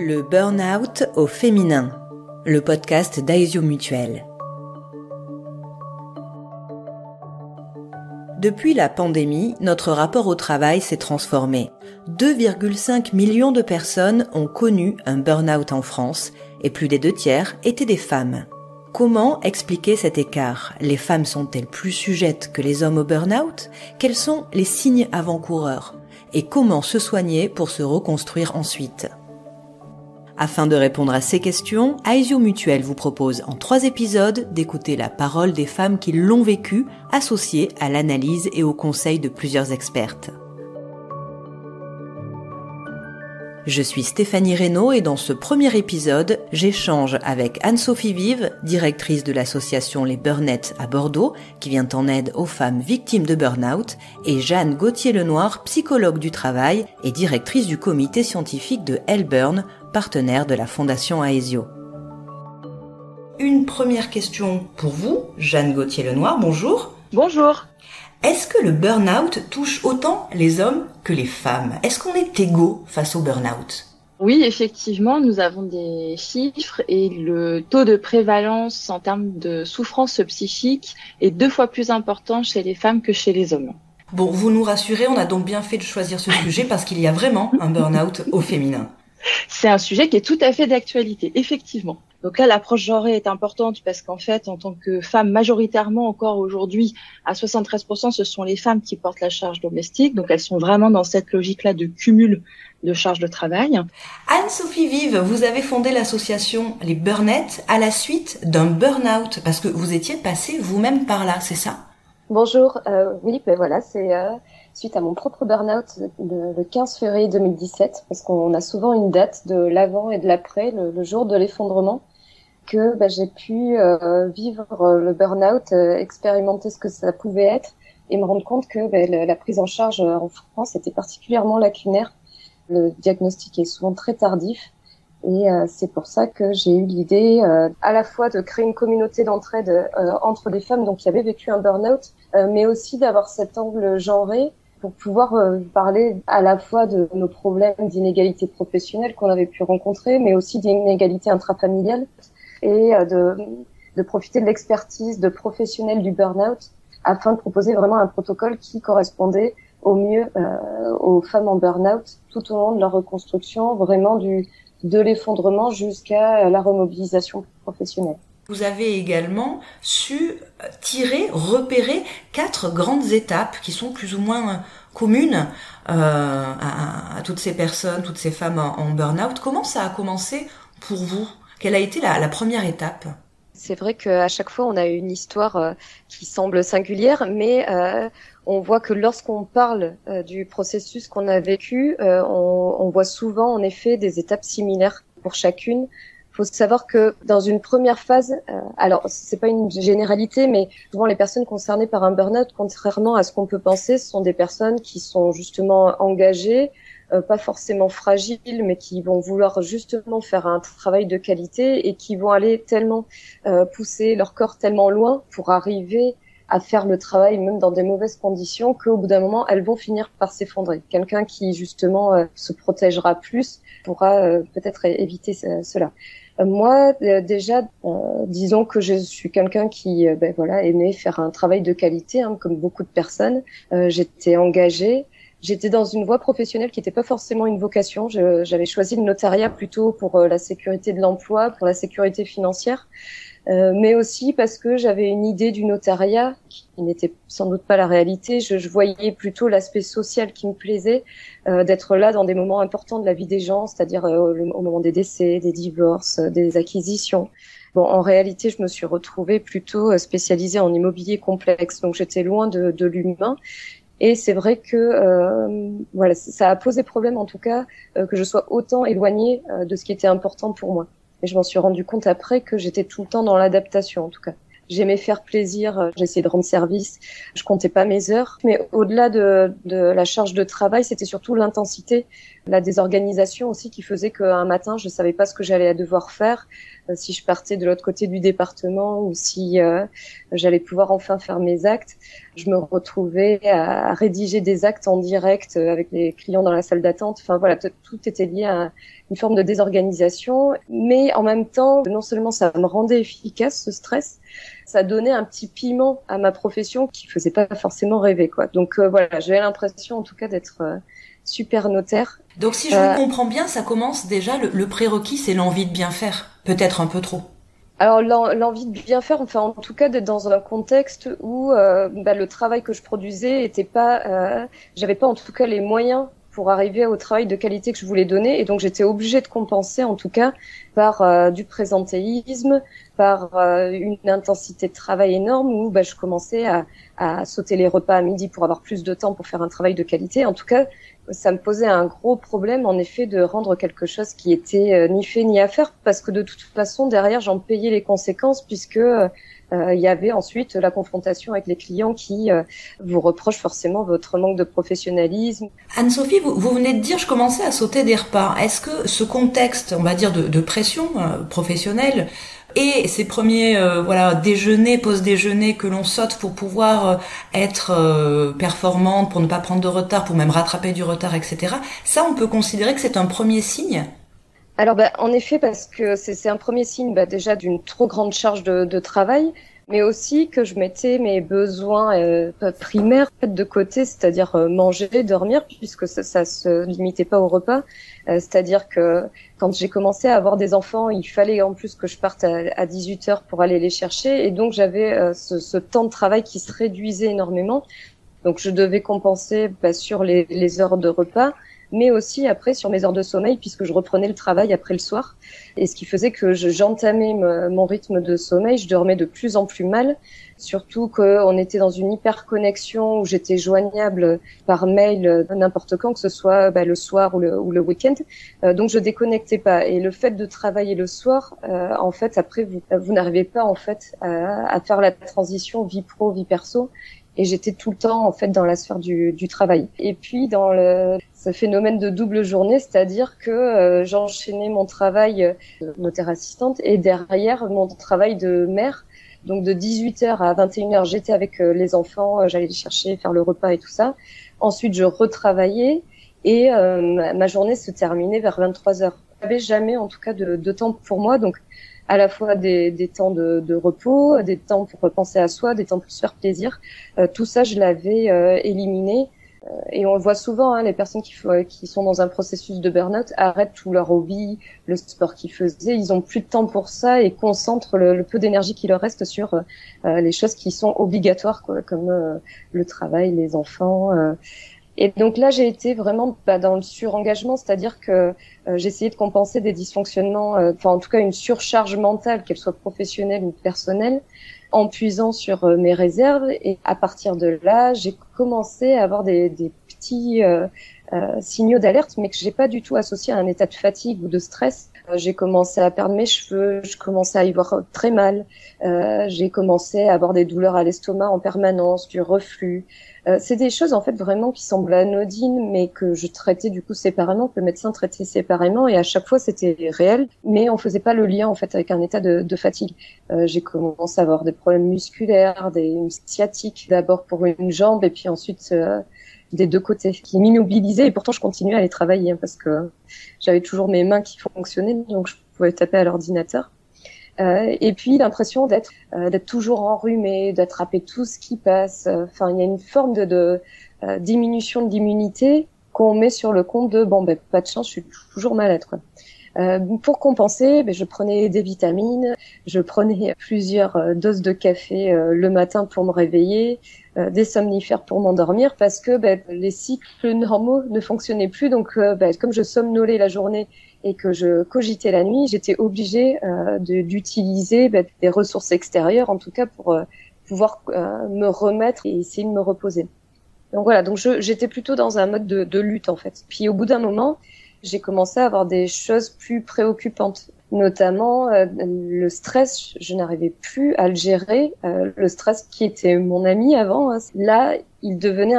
Le burn-out au féminin, le podcast d'Aesio Mutuel. Depuis la pandémie, notre rapport au travail s'est transformé. 2,5 millions de personnes ont connu un burn-out en France et plus des 2/3 étaient des femmes. Comment expliquer cet écart ? Les femmes sont-elles plus sujettes que les hommes au burn-out ? Quels sont les signes avant-coureurs ? Et comment se soigner pour se reconstruire ensuite ? Afin de répondre à ces questions, Aesio Mutuel vous propose en 3 épisodes d'écouter la parole des femmes qui l'ont vécu, associées à l'analyse et aux conseils de plusieurs expertes. Je suis Stéphanie Reynaud et dans ce premier épisode, j'échange avec Anne-Sophie Vive, directrice de l'association Les Burnettes à Bordeaux, qui vient en aide aux femmes victimes de burn-out, et Jeanne Gauthier-Lenoir, psychologue du travail et directrice du comité scientifique de Hellburn, partenaire de la Fondation Aesio. Une première question pour vous, Jeanne Gauthier-Lenoir, bonjour. Bonjour. Est-ce que le burn-out touche autant les hommes que les femmes ? Est-ce qu'on est égaux face au burn-out ? Oui, effectivement, nous avons des chiffres et le taux de prévalence en termes de souffrance psychique est 2 fois plus important chez les femmes que chez les hommes. Bon, vous nous rassurez, on a donc bien fait de choisir ce sujet parce qu'il y a vraiment un burn-out au féminin. C'est un sujet qui est tout à fait d'actualité, effectivement. Donc là, l'approche genrée est importante parce qu'en fait, en tant que femme, majoritairement encore aujourd'hui, à 73%, ce sont les femmes qui portent la charge domestique. Donc elles sont vraiment dans cette logique-là de cumul de charges de travail. Anne-Sophie Vive, vous avez fondé l'association Les Burnettes à la suite d'un burn-out parce que vous étiez passée vous-même par là, c'est ça ? Bonjour, oui, ben voilà, c'est suite à mon propre burn-out le 15 février 2017, parce qu'on a souvent une date de l'avant et de l'après, le jour de l'effondrement, que j'ai pu vivre le burn-out, expérimenter ce que ça pouvait être, et me rendre compte que la prise en charge en France était particulièrement lacunaire. Le diagnostic est souvent très tardif, et c'est pour ça que j'ai eu l'idée à la fois de créer une communauté d'entraide entre des femmes donc qui avaient vécu un burn-out, mais aussi d'avoir cet angle genré pour pouvoir parler à la fois de nos problèmes d'inégalité professionnelle qu'on avait pu rencontrer, mais aussi d'inégalité intrafamiliale, et de profiter de l'expertise de professionnels du burn-out afin de proposer vraiment un protocole qui correspondait au mieux aux femmes en burn-out tout au long de leur reconstruction, vraiment de l'effondrement jusqu'à la remobilisation professionnelle. Vous avez également su repérer 4 grandes étapes qui sont plus ou moins communes à toutes ces personnes, toutes ces femmes en burn-out. Comment ça a commencé pour vous ? Quelle a été la première étape ? C'est vrai qu'à chaque fois, on a une histoire qui semble singulière, mais on voit que lorsqu'on parle du processus qu'on a vécu, on voit souvent en effet des étapes similaires pour chacune. Il faut savoir que dans une première phase, alors c'est pas une généralité, mais souvent les personnes concernées par un burn-out, contrairement à ce qu'on peut penser, ce sont des personnes qui sont justement engagées, pas forcément fragiles, mais qui vont vouloir justement faire un travail de qualité et qui vont aller tellement pousser leur corps tellement loin pour arriver à faire le travail même dans des mauvaises conditions qu'au bout d'un moment, elles vont finir par s'effondrer. Quelqu'un qui justement se protégera plus pourra peut-être éviter cela. Moi, déjà, disons que je suis quelqu'un qui aimait faire un travail de qualité, comme beaucoup de personnes. J'étais engagée. J'étais dans une voie professionnelle qui n'était pas forcément une vocation. J'avais choisi le notariat plutôt pour la sécurité de l'emploi, pour la sécurité financière, mais aussi parce que j'avais une idée du notariat qui n'était sans doute pas la réalité. Je voyais plutôt l'aspect social qui me plaisait, d'être là dans des moments importants de la vie des gens, c'est-à-dire au moment des décès, des divorces, des acquisitions. Bon, en réalité, je me suis retrouvée plutôt spécialisée en immobilier complexe, donc j'étais loin de l'humain. Et c'est vrai que ça a posé problème en tout cas que je sois autant éloignée de ce qui était important pour moi. Et je m'en suis rendu compte après que j'étais tout le temps dans l'adaptation en tout cas. J'aimais faire plaisir, j'essayais de rendre service, je comptais pas mes heures. Mais au-delà de la charge de travail, c'était surtout l'intensité la désorganisation aussi qui faisait qu'un matin, je savais pas ce que j'allais devoir faire, si je partais de l'autre côté du département ou si j'allais pouvoir enfin faire mes actes. Je me retrouvais à rédiger des actes en direct avec les clients dans la salle d'attente. Enfin voilà, tout était lié à une forme de désorganisation. Mais en même temps, non seulement ça me rendait efficace, ce stress, ça donnait un petit piment à ma profession qui faisait pas forcément rêver, quoi. Donc voilà, j'avais l'impression en tout cas d'être super notaire. Donc si je vous comprends bien, ça commence déjà, le prérequis, c'est l'envie de bien faire. Peut-être un peu trop. Alors l'envie de bien faire, enfin en tout cas d'être dans un contexte où le travail que je produisais était pas, j'avais pas en tout cas les moyens pour arriver au travail de qualité que je voulais donner, et donc j'étais obligée de compenser en tout cas par du présentéisme, par une intensité de travail énorme où je commençais à sauter les repas à midi pour avoir plus de temps pour faire un travail de qualité. En tout cas, ça me posait un gros problème, en effet, de rendre quelque chose qui était ni fait ni à faire, parce que de toute façon, derrière, j'en payais les conséquences, puisque il y avait ensuite la confrontation avec les clients qui vous reprochent forcément votre manque de professionnalisme. Anne-Sophie, vous venez de dire, je commençais à sauter des repas. Est-ce que ce contexte, on va dire, de pression professionnelle et ces premiers déjeuners, pause-déjeuner que l'on saute pour pouvoir être performante, pour ne pas prendre de retard, pour même rattraper du retard, etc. Ça, on peut considérer que c'est un premier signe? Alors en effet, parce que c'est un premier signe déjà d'une trop grande charge de travail, mais aussi que je mettais mes besoins primaires de côté, c'est-à-dire manger, dormir, puisque ça se limitait pas au repas. C'est-à-dire que quand j'ai commencé à avoir des enfants, il fallait en plus que je parte à 18h pour aller les chercher, et donc j'avais ce temps de travail qui se réduisait énormément. Donc je devais compenser sur les heures de repas, mais aussi après sur mes heures de sommeil, puisque je reprenais le travail après le soir. Et ce qui faisait que j'entamais mon rythme de sommeil, je dormais de plus en plus mal, surtout qu'on était dans une hyper-connexion où j'étais joignable par mail n'importe quand, que ce soit le soir ou le week-end. Donc je déconnectais pas. Et le fait de travailler le soir, en fait, après, vous n'arrivez pas en fait à faire la transition vie pro, vie perso. Et j'étais tout le temps en fait dans la sphère du travail. Et puis dans ce phénomène de double journée, c'est-à-dire que j'enchaînais mon travail de notaire assistante et derrière mon travail de mère. Donc de 18h à 21h, j'étais avec les enfants, j'allais les chercher, faire le repas et tout ça. Ensuite, je retravaillais et ma journée se terminait vers 23h. Je n'avais jamais en tout cas de temps pour moi, donc à la fois des temps de repos, des temps pour penser à soi, des temps pour se faire plaisir. Tout ça, je l'avais éliminé. Et on le voit souvent, les personnes qui sont dans un processus de burn-out arrêtent tout leur hobby, le sport qu'ils faisaient. Ils ont plus de temps pour ça et concentrent le peu d'énergie qui leur reste sur les choses qui sont obligatoires, quoi, comme le travail, les enfants. Et donc là, j'ai été vraiment dans le surengagement, c'est-à-dire que j'ai essayé de compenser des dysfonctionnements, en tout cas une surcharge mentale, qu'elle soit professionnelle ou personnelle, en puisant sur mes réserves. Et à partir de là, j'ai commencé à avoir des petits signaux d'alerte, mais que j'ai pas du tout associé à un état de fatigue ou de stress. J'ai commencé à perdre mes cheveux, je commençais à y voir très mal, j'ai commencé à avoir des douleurs à l'estomac en permanence, du reflux. C'est des choses en fait vraiment qui semblent anodines, mais que je traitais du coup séparément, que le médecin traitait séparément, et à chaque fois c'était réel, mais on faisait pas le lien en fait avec un état de fatigue. J'ai commencé à avoir des problèmes musculaires, une sciatique, d'abord pour une jambe et puis ensuite des deux côtés, qui m'immobilisaient, et pourtant je continuais à les travailler parce que j'avais toujours mes mains qui fonctionnaient, donc je pouvais taper à l'ordinateur. Et puis l'impression d'être toujours enrhumé, d'attraper tout ce qui passe. Enfin, il y a une forme de diminution de l'immunité qu'on met sur le compte de pas de chance, je suis toujours malade, quoi. Pour compenser, je prenais des vitamines, je prenais plusieurs doses de café le matin pour me réveiller, des somnifères pour m'endormir, parce que les cycles normaux ne fonctionnaient plus. Donc, comme je somnolais la journée et que je cogitais la nuit, j'étais obligée d'utiliser des ressources extérieures, en tout cas pour pouvoir me remettre et essayer de me reposer. Donc voilà, donc j'étais plutôt dans un mode de lutte en fait. Puis au bout d'un moment, j'ai commencé à avoir des choses plus préoccupantes, notamment le stress. Je n'arrivais plus à le gérer. Le stress qui était mon ami avant, là, il devenait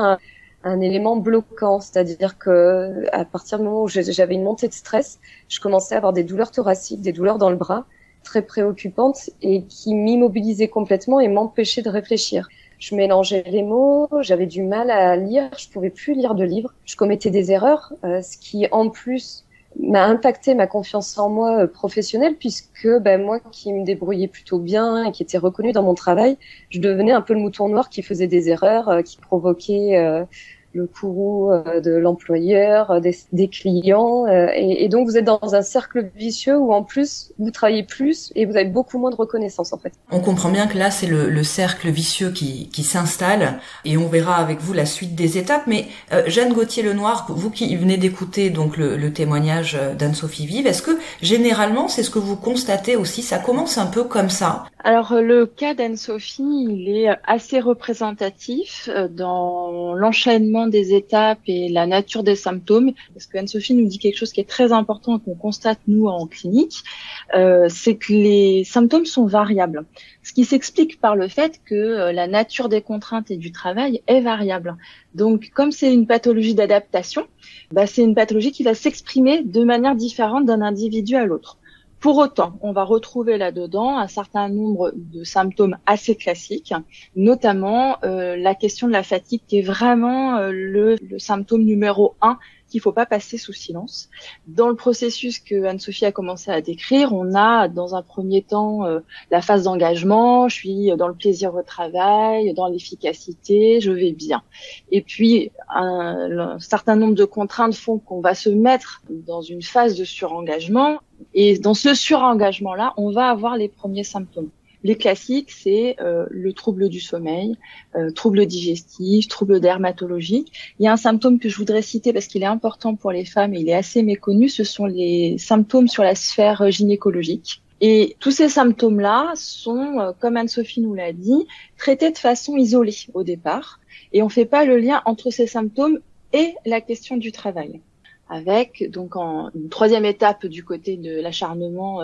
un élément bloquant, c'est-à-dire que à partir du moment où j'avais une montée de stress, je commençais à avoir des douleurs thoraciques, des douleurs dans le bras, très préoccupantes et qui m'immobilisaient complètement et m'empêchaient de réfléchir. Je mélangeais les mots, j'avais du mal à lire, je pouvais plus lire de livres, je commettais des erreurs, ce qui en plus m'a impacté ma confiance en moi professionnelle, puisque moi qui me débrouillais plutôt bien et qui était reconnue dans mon travail, je devenais un peu le mouton noir qui faisait des erreurs, qui provoquait le courroux de l'employeur, des clients, et donc vous êtes dans un cercle vicieux où en plus vous travaillez plus et vous avez beaucoup moins de reconnaissance en fait. On comprend bien que là c'est le cercle vicieux qui s'installe, et on verra avec vous la suite des étapes. Mais Jeanne Gauthier-Lenoir, vous qui venez d'écouter donc le témoignage d'Anne-Sophie Vive, est-ce que généralement c'est ce que vous constatez aussi, ça commence un peu comme ça? Alors le cas d'Anne-Sophie, il est assez représentatif dans l'enchaînement des étapes et la nature des symptômes, parce que Anne-Sophie nous dit quelque chose qui est très important qu'on constate nous en clinique, c'est que les symptômes sont variables, ce qui s'explique par le fait que la nature des contraintes et du travail est variable. Donc comme c'est une pathologie d'adaptation, c'est une pathologie qui va s'exprimer de manière différente d'un individu à l'autre. Pour autant, on va retrouver là-dedans un certain nombre de symptômes assez classiques, notamment la question de la fatigue qui est vraiment le symptôme numéro 1 qu'il faut pas passer sous silence. Dans le processus que Anne-Sophie a commencé à décrire, on a dans un premier temps la phase d'engagement, je suis dans le plaisir au travail, dans l'efficacité, je vais bien. Et puis un certain nombre de contraintes font qu'on va se mettre dans une phase de surengagement, et dans ce surengagement-là, on va avoir les premiers symptômes. Les classiques, c'est le trouble du sommeil, trouble digestif, trouble dermatologique. Il y a un symptôme que je voudrais citer parce qu'il est important pour les femmes et il est assez méconnu, ce sont les symptômes sur la sphère gynécologique. Et tous ces symptômes-là sont, comme Anne-Sophie nous l'a dit, traités de façon isolée au départ. Et on ne fait pas le lien entre ces symptômes et la question du travail. Avec donc une troisième étape du côté de l'acharnement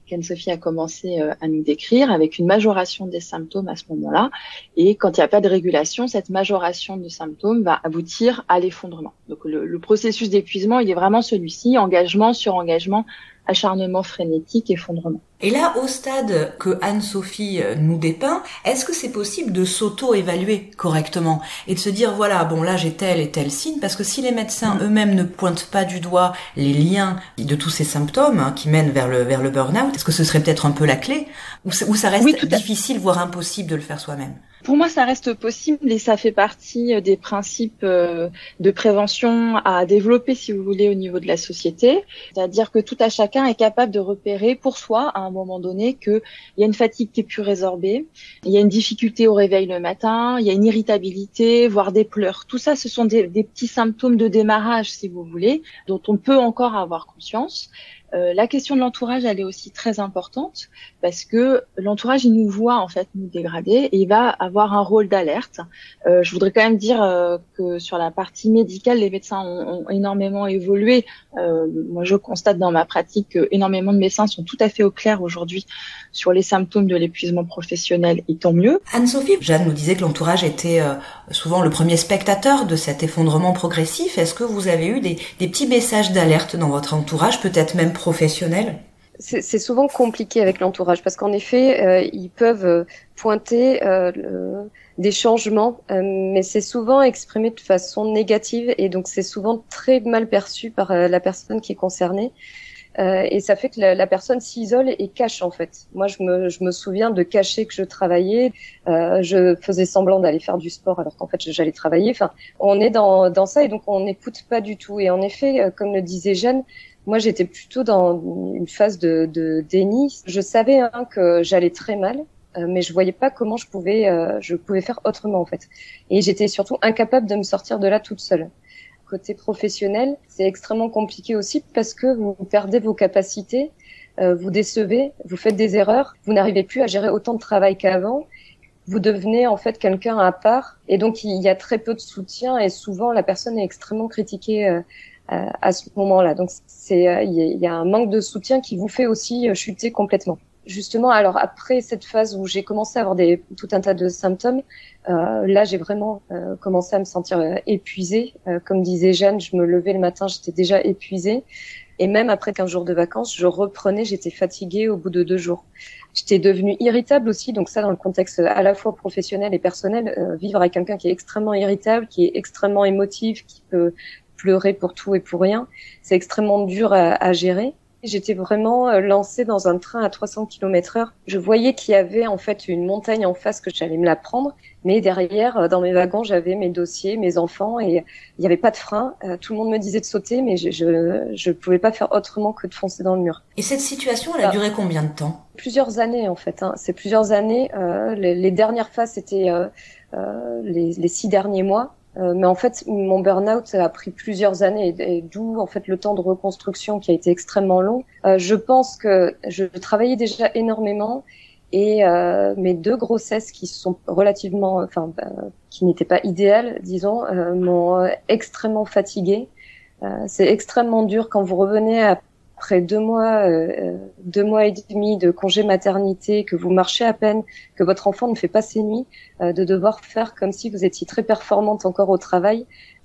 qu'Anne-Sophie a commencé à nous décrire, avec une majoration des symptômes à ce moment-là. Et quand il n'y a pas de régulation, cette majoration de symptômes va aboutir à l'effondrement. Donc le processus d'épuisement, il est vraiment celui-ci, engagement, surengagement, acharnement frénétique, effondrement. Et là, au stade que Anne-Sophie nous dépeint, est-ce que c'est possible de s'auto-évaluer correctement et de se dire, voilà, bon là j'ai tel et tel signe, parce que si les médecins eux-mêmes ne pointent pas du doigt les liens de tous ces symptômes qui mènent vers le burn-out, est-ce que ce serait peut-être un peu la clé, ou ça reste difficile, voire impossible de le faire soi-même? Pour moi, ça reste possible et ça fait partie des principes de prévention à développer, si vous voulez, au niveau de la société. C'est-à-dire que tout à chacun est capable de repérer pour soi, à un moment donné, qu'il y a une fatigue qui est plus résorbée, il y a une difficulté au réveil le matin, il y a une irritabilité, voire des pleurs. Tout ça, ce sont des petits symptômes de démarrage, si vous voulez, dont on peut encore avoir conscience. La question de l'entourage, elle est aussi très importante parce que l'entourage, il nous voit en fait nous dégrader et il va avoir un rôle d'alerte. Je voudrais quand même dire que sur la partie médicale, les médecins ont énormément évolué. Moi, je constate dans ma pratique que énormément de médecins sont tout à fait au clair aujourd'hui sur les symptômes de l'épuisement professionnel, et tant mieux. Anne-Sophie, Jeanne nous disait que l'entourage était souvent le premier spectateur de cet effondrement progressif. Est-ce que vous avez eu des petits messages d'alerte dans votre entourage, peut-être même professionnel? C'est souvent compliqué avec l'entourage parce qu'en effet, ils peuvent pointer des changements, mais c'est souvent exprimé de façon négative et donc c'est souvent très mal perçu par la personne qui est concernée. Et ça fait que la personne s'isole et cache en fait. Moi, je me souviens de cacher que je travaillais. Je faisais semblant d'aller faire du sport alors qu'en fait j'allais travailler. Enfin, on est dans ça et donc on n'écoute pas du tout. Et en effet, comme le disait Jeanne, moi j'étais plutôt dans une phase de déni. Je savais que j'allais très mal, mais je voyais pas comment je pouvais faire autrement en fait. Et j'étais surtout incapable de me sortir de là toute seule. Côté professionnel, c'est extrêmement compliqué aussi parce que vous perdez vos capacités, vous décevez, vous faites des erreurs, vous n'arrivez plus à gérer autant de travail qu'avant, vous devenez en fait quelqu'un à part et donc il y a très peu de soutien et souvent la personne est extrêmement critiquée à ce moment-là. Donc il y a un manque de soutien qui vous fait aussi chuter complètement. Justement, alors après cette phase où j'ai commencé à avoir tout un tas de symptômes, là j'ai vraiment commencé à me sentir épuisée. Comme disait Jeanne, je me levais le matin, j'étais déjà épuisée. Et même après 15 jours de vacances, je reprenais, j'étais fatiguée au bout de 2 jours. J'étais devenue irritable aussi, donc ça dans le contexte à la fois professionnel et personnel, vivre avec quelqu'un qui est extrêmement irritable, qui est extrêmement émotif, qui peut pleurer pour tout et pour rien, c'est extrêmement dur à gérer. J'étais vraiment lancée dans un train à 300 km/h. Je voyais qu'il y avait en fait une montagne en face que j'allais me la prendre, mais derrière, dans mes wagons, j'avais mes dossiers, mes enfants, et il n'y avait pas de frein. Tout le monde me disait de sauter, mais je pouvais pas faire autrement que de foncer dans le mur. Et cette situation, elle a duré combien de temps? Plusieurs années en fait. C'est plusieurs années. Les dernières phases, c'était les 6 derniers mois. Mais en fait, mon burn-out a pris plusieurs années, et d'où en fait le temps de reconstruction qui a été extrêmement long. Je pense que je travaillais déjà énormément, et mes 2 grossesses qui sont relativement, qui n'étaient pas idéales, disons, m'ont extrêmement fatiguée. C'est extrêmement dur quand vous revenez après 2 mois, 2 mois et demi de congé maternité, que vous marchez à peine, que votre enfant ne fait pas ses nuits, de devoir faire comme si vous étiez très performante encore au travail.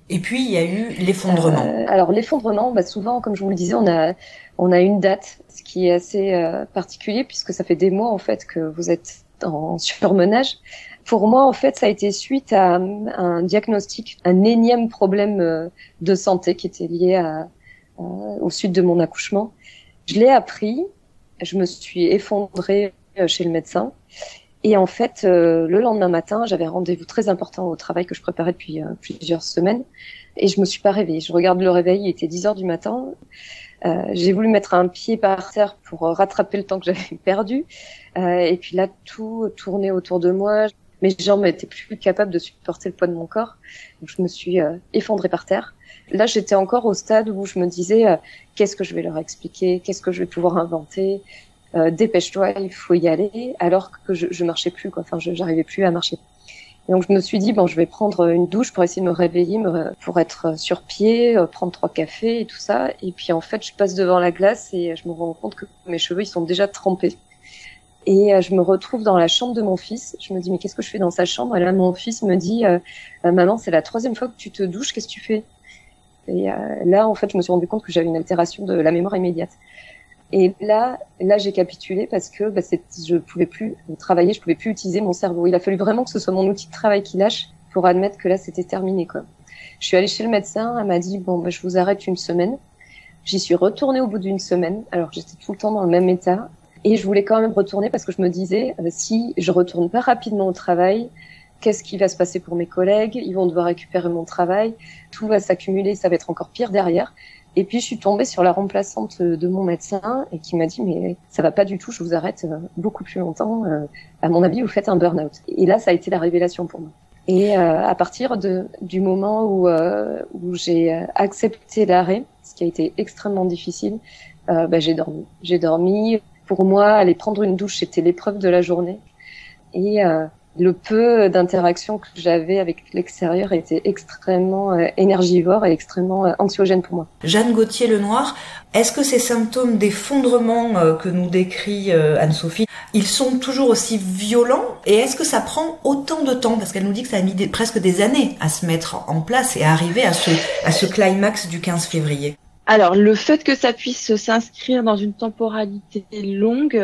Et puis il y a eu l'effondrement. Alors l'effondrement, souvent, comme je vous le disais, on a une date, ce qui est assez particulier puisque ça fait des mois en fait que vous êtes en surmenage. Pour moi, en fait, ça a été suite à un diagnostic, un énième problème de santé qui était lié au suite de mon accouchement. Je l'ai appris, je me suis effondrée chez le médecin, et en fait, le lendemain matin, j'avais un rendez-vous très important au travail que je préparais depuis plusieurs semaines, et je me suis pas réveillée. Je regarde le réveil, il était 10h du matin. J'ai voulu mettre un pied par terre pour rattraper le temps que j'avais perdu, et puis là, tout tournait autour de moi. Mes jambes n'étaient plus capables de supporter le poids de mon corps, donc je me suis effondrée par terre. Là, j'étais encore au stade où je me disais qu'est-ce que je vais leur expliquer, qu'est-ce que je vais pouvoir inventer, dépêche-toi, il faut y aller, alors que je marchais plus, quoi. Enfin, j'arrivais plus à marcher. Et donc je me suis dit je vais prendre une douche pour essayer de me réveiller, pour être sur pied, prendre 3 cafés et tout ça. Et puis en fait, je passe devant la glace et je me rends compte que mes cheveux ils sont déjà trempés. Et je me retrouve dans la chambre de mon fils. Je me dis mais qu'est-ce que je fais dans sa chambre? Et là mon fils me dit maman, c'est la 3e fois que tu te douches, qu'est-ce que tu fais? Et là, en fait, je me suis rendu compte que j'avais une altération de la mémoire immédiate. Et là, j'ai capitulé parce que je pouvais plus travailler, je pouvais plus utiliser mon cerveau. Il a fallu vraiment que ce soit mon outil de travail qui lâche pour admettre que là, c'était terminé, quoi. Je suis allée chez le médecin, elle m'a dit je vous arrête une semaine. J'y suis retournée au bout d'une semaine, alors que j'étais tout le temps dans le même état. Et je voulais quand même retourner parce que je me disais, si je retourne pas rapidement au travail, qu'est-ce qui va se passer pour mes collègues? Ils vont devoir récupérer mon travail. Tout va s'accumuler, ça va être encore pire derrière. Et puis, je suis tombée sur la remplaçante de mon médecin et qui m'a dit, mais ça va pas du tout, je vous arrête beaucoup plus longtemps. À mon avis, vous faites un burn-out. Et là, ça a été la révélation pour moi. Et à partir du moment où j'ai accepté l'arrêt, ce qui a été extrêmement difficile, j'ai dormi. J'ai dormi. Pour moi, aller prendre une douche, c'était l'épreuve de la journée. Et le peu d'interaction que j'avais avec l'extérieur était extrêmement énergivore et extrêmement anxiogène pour moi. Jeanne Gauthier-Lenoir, est-ce que ces symptômes d'effondrement que nous décrit Anne-Sophie, ils sont toujours aussi violents? Et est-ce que ça prend autant de temps? Parce qu'elle nous dit que ça a mis presque des années à se mettre en place et à arriver à ce climax du 15 février. Alors, le fait que ça puisse s'inscrire dans une temporalité longue,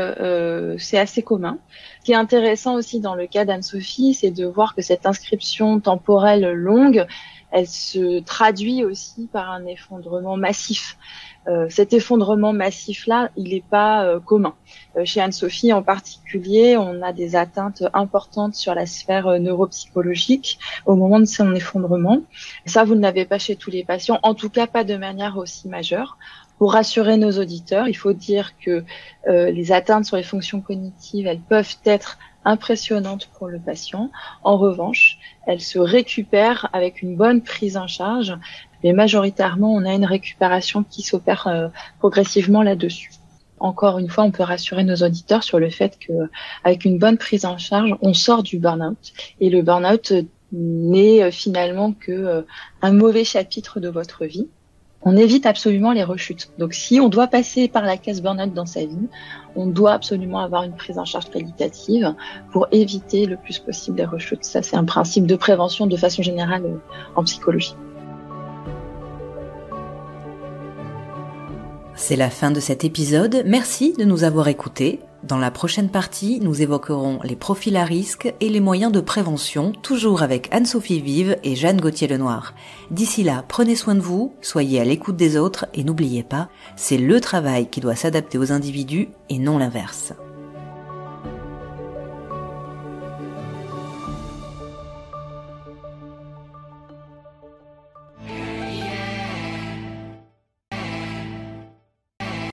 c'est assez commun. Ce qui est intéressant aussi dans le cas d'Anne-Sophie, c'est de voir que cette inscription temporelle longue, elle se traduit aussi par un effondrement massif. Cet effondrement massif-là, il n'est pas commun. Chez Anne-Sophie en particulier, on a des atteintes importantes sur la sphère neuropsychologique au moment de son effondrement. Ça, vous ne l'avez pas chez tous les patients, en tout cas pas de manière aussi majeure. Pour rassurer nos auditeurs, il faut dire que les atteintes sur les fonctions cognitives, elles peuvent être impressionnantes pour le patient. En revanche, elles se récupèrent avec une bonne prise en charge, mais majoritairement, on a une récupération qui s'opère progressivement là-dessus. Encore une fois, on peut rassurer nos auditeurs sur le fait que, avec une bonne prise en charge, on sort du burn-out. Et le burn-out n'est finalement que un mauvais chapitre de votre vie. on évite absolument les rechutes. Donc si on doit passer par la case burn-out dans sa vie, on doit absolument avoir une prise en charge qualitative pour éviter le plus possible les rechutes. Ça, c'est un principe de prévention de façon générale en psychologie. C'est la fin de cet épisode. Merci de nous avoir écoutés. Dans la prochaine partie, nous évoquerons les profils à risque et les moyens de prévention, toujours avec Anne-Sophie Vive et Jeanne Gauthier-Lenoir. D'ici là, prenez soin de vous, soyez à l'écoute des autres et n'oubliez pas, c'est le travail qui doit s'adapter aux individus et non l'inverse.